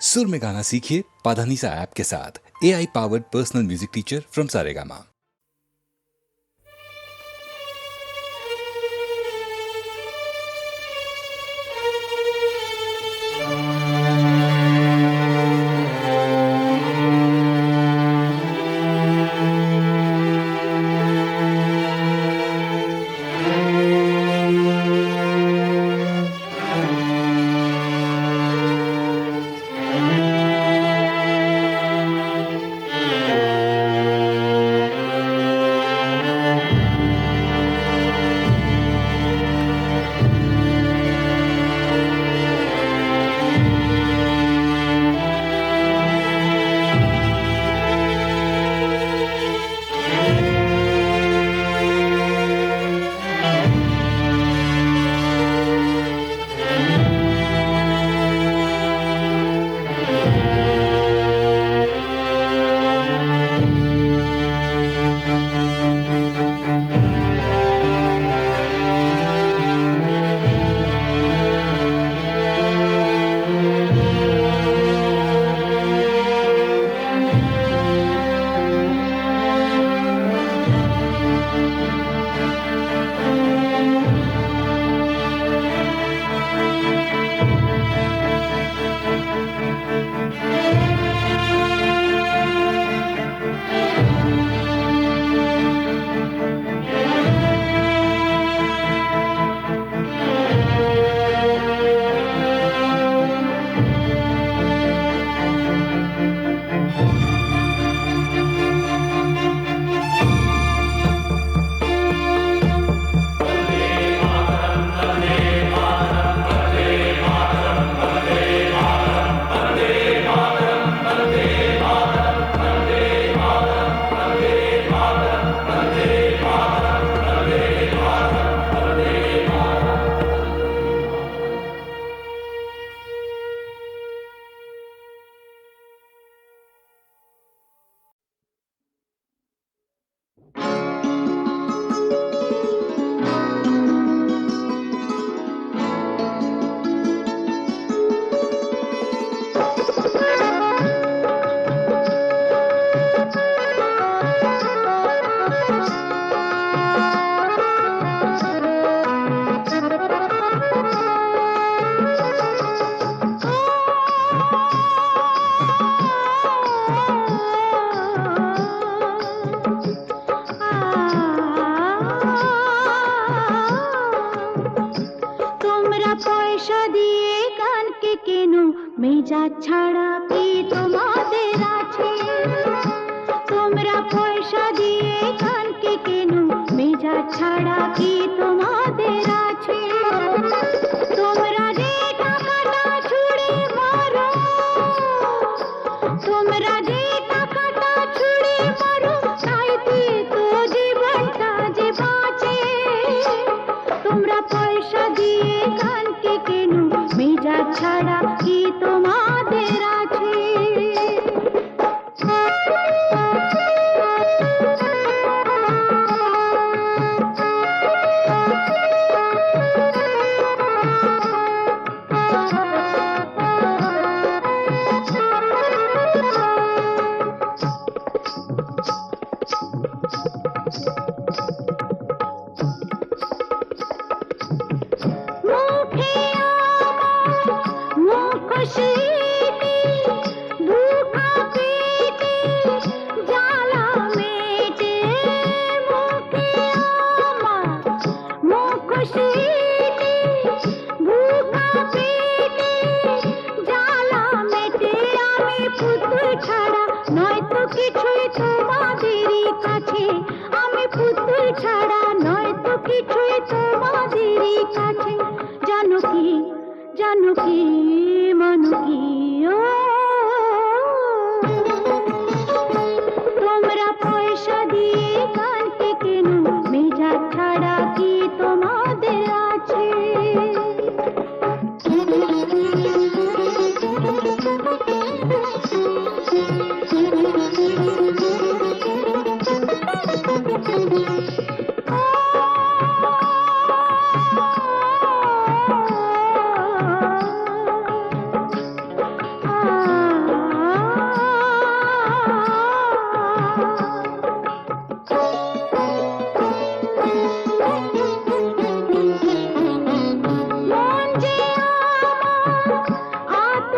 सुर में गाना सीखिए पाधानीसा ऐप के साथ। AI powered personal music teacher from Saregama. মেজা ছাড়া কি তোমাদের আছে? তোমরা পয়সা দিয়ে কানকে কেন? মেজা ছাড়া কি তোমাদের আছে? তোমরা যে টাকাটা ছুঁড়ে মারো, তোমরা যে টাকাটা ছুঁড়ে মারো, তাইতে তো জীবনটা যে বাঁচে। তোমরা পয়সা দিয়ে কানকে কেন? মেজা ছাড়া কি তোমাদের আছে? কিছুই তোমাদেরই কাছে আমি পুতুল ছাড়া নয় তো কিছুই তোমাদেরই কাছে। জানো কি মানো কি ও তোমরা পয়সা দিয়ে কানকে কেন? মেজা ছাড়া কি তোমাদের আছে?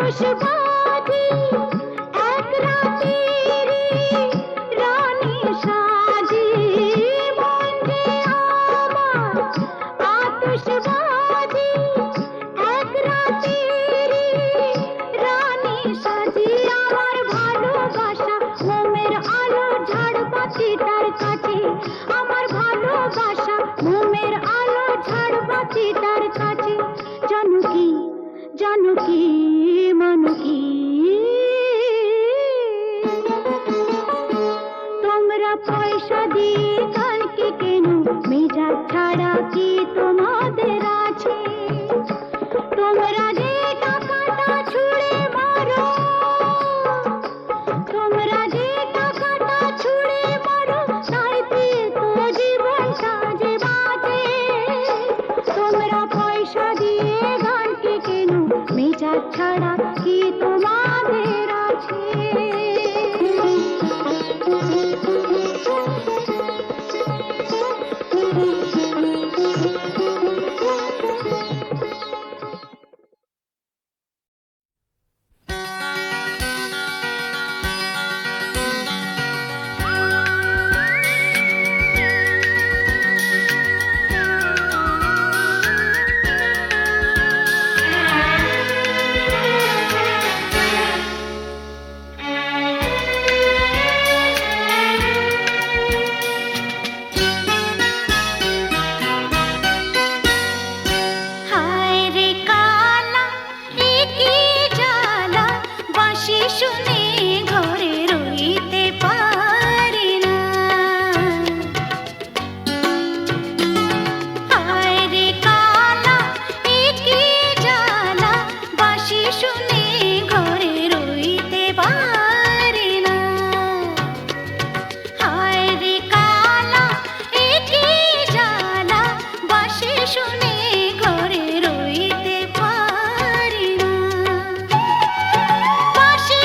আতশবাজি এক রাতেরি রানী সাজি মন যে আমার আতশবাজি এক রাতেরি রানী সাজি আমার ভালোবাসা মোমের আলো ঝাড়বাতিটার কাছে আমার ভালোবাসা মোমের আলো ঝাড়বাতিটার কাছে জানকি জানকি মনকি তোমরা পয়সা দিয়ে কালকে কেন মেজাজ ছাড়া কি তোমাদের আছে তোমরা যে টাকাটা ছুঁড়ে মারো তোমরা যে টাকাটা ছুঁড়ে মারো তাইতে তো জীবনটা যে বাঁচে তোমরা পয়সা দিয়ে গানকে কেন মেজাজ ছাড়া কি তোমাদের আছে হায় রে কালা একি জ্বালা বাঁশি শুনে ঘরে রইতে পারি না হায় রে কালা একি জ্বালা বাঁশি শুনে ঘরে রইতে পারি না হায় রে কালা একি জ্বালা বাঁশি শুনে ঘরে রইতে পারি না বাঁশি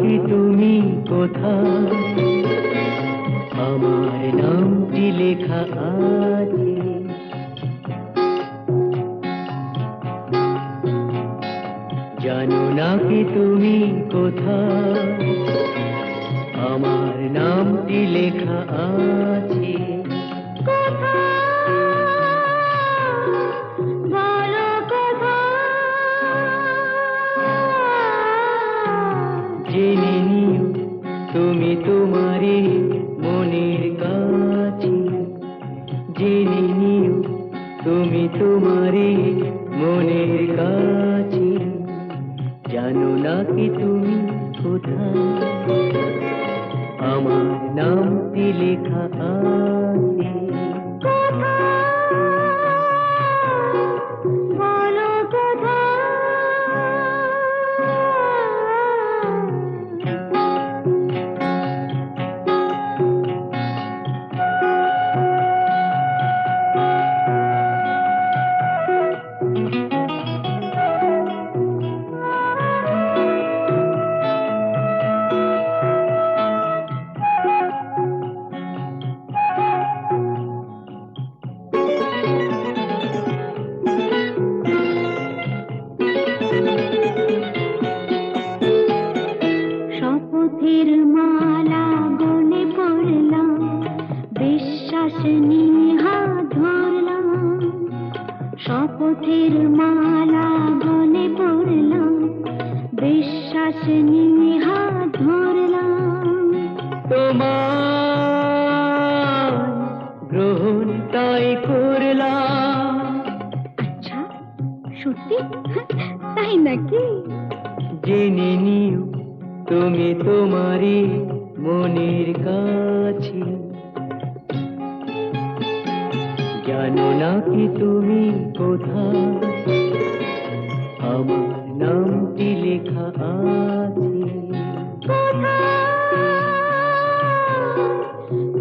নাকি তুমি কোথায়, আমার নামটি লেখা আছে। জানো নাকি তুমি কোথায়, আমার নামটি লেখা আছে। বলো কোথায়? জেনে নিও তুমি তোমারই মনের কাছে, জেনে নিও তুমি তোমারই মনের কাছে। জানো নাকি তুমি কোথায়, আমার নামটি লেখা আছে। বলো কোথায়? শপথের মালা গলে পড়লাম, বিশ্বাস নিয়ে হাত ধরলাম। শপথের মালা গলে পড়লাম, বিশ্বাস নিয়ে হাত ধরলাম। তোমার গ্রহণ তাই করলাম। আচ্ছা, সত্যি? তাই নাকি? জেনে নিও তুমি তোমারই মনের কাছে, জানো নাকি তুমি কোথায়, আমার নামটি লেখা আছে।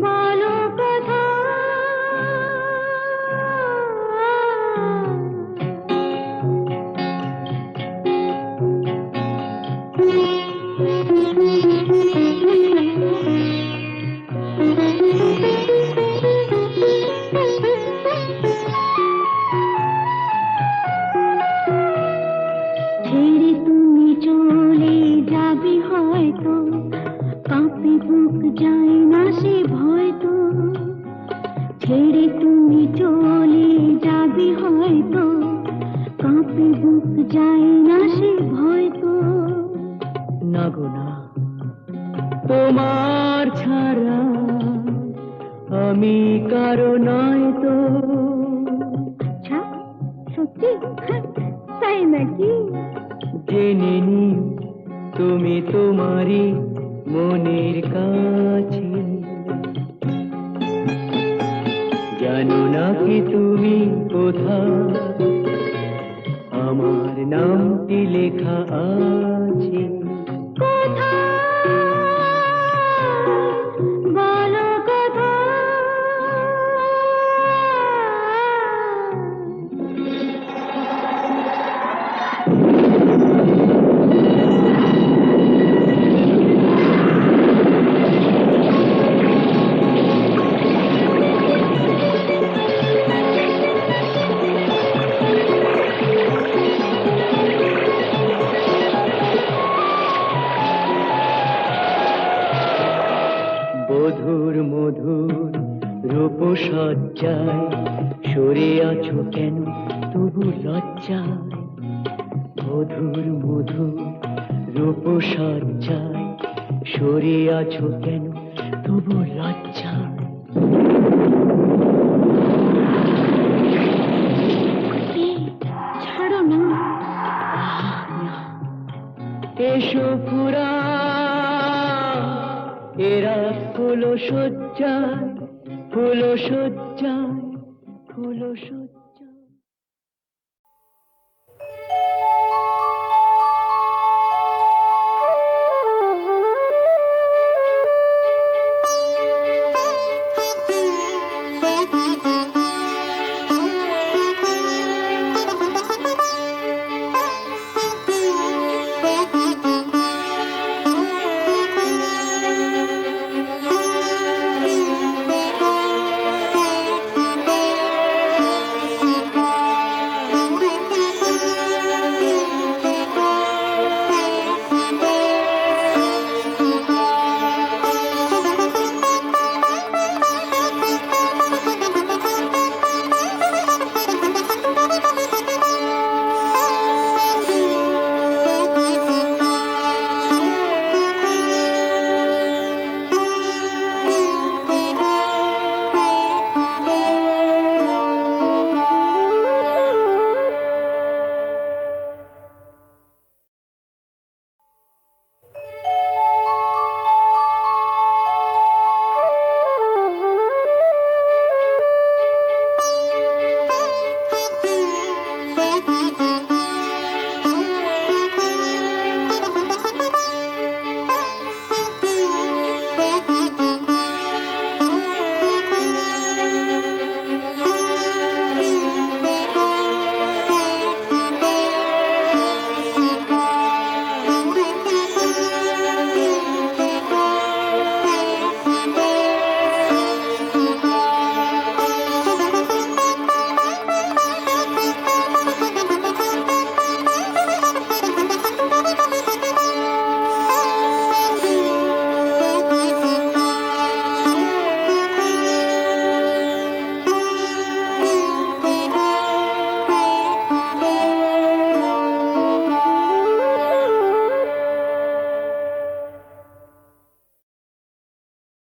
বলো কোথায়? ছেড়ে তুমি চলে যাবে হয়তো, কাঁপে বুক যায় না সে ভয় তো। ছেড়ে তুমি চলে যাবে হয়তো, কাঁপে বুক যায় না সে ভয় তো। না গো না, তোমার ছাড়া আমি কারো নয় তো। আচ্ছা, সত্যি? তাই নাকি? জেনে নিও তুমি তোমারই মনের কাছে, জানো নাকি তুমি কোথায়, আমার নামটি লেখা আছে। বলো কোথায়? বধুর মধুর রূপসজ্জায় সরে আছো কেন তবু লজ্জায়। বধুর মধুর রূপসজ্জায় সরে আছো কেন তবু লজ্জায়। ছাড়ো না। এসো পুরা এরা ফুল সজ্জায়, ফুল সজ্জায়, ফুল সজ্জায়।